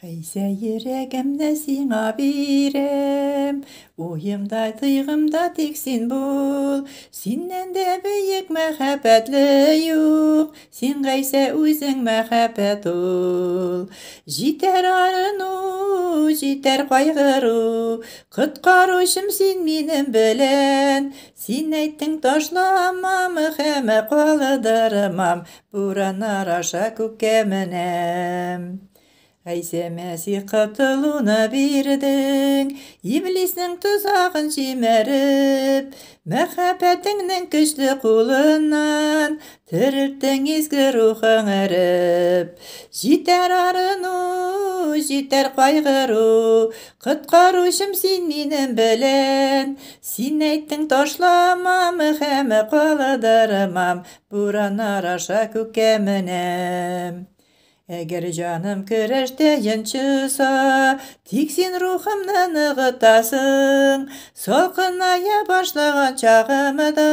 Қайса ерегімді сиңа берем, ойымда тыйғымда тек сен бол. Сеннен де биік мәхәббәтле юк, сен қайса өзің мәхәббәт ол. Жетер арыну, жетер қайғыру, құтқарушым сен менің білән. Сен әйттің ташламам, һәм қалдырмам, бураннар аша күккә менәм. Әйсә Мәсих құтылуны бердің, иблиснің тұзағын жемәріп, мәхәббәтіңнің күшті қолынан тірілттің изгі рухың әріп. Жетер арыну, жетер қайғыру, құтқарушым сен менің білән. Сен әйттің ташламам, һәм қалдырмам, бураннар аша күккә менәм. Әгер жаным көрәштәйін чыса, тик сен рухымны нығытасың. Салқыная башлаған чағымда,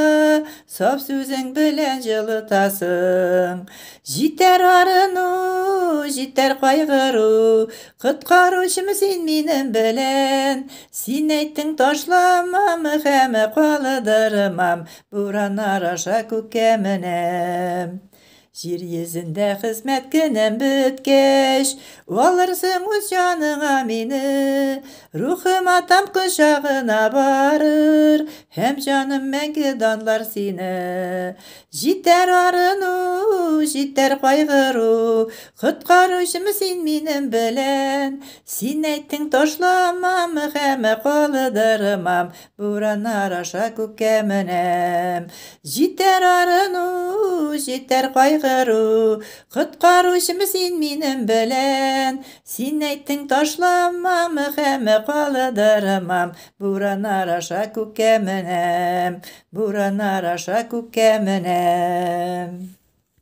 сап сөзің білән жылытасың. Жетер арыну, жетер қайғыру, құтқарушым сен менің білән. Сен әйттің ташламам, һәм қалдырмам, бураннар аша күккә менәм. Жер езінде қызмет күнім біткеш, алырсың өз жаныңа мені. Рухым атам құшағына барыр, һәм жаным мәңгі данлар сені. Жетер арыну, жетер қайғыру, құтқарушым сен менің білән. Сен әйттің ташламам, һәм қалдырмам, бураннар аша күккә менәм. Жетер арыну, жетер қайғыру, құтқарушым сен менің білән. Сен әйттің ташламам, һәм қалдырмам, бураннар аша күккә менәм, бураннар аша күккә менәм.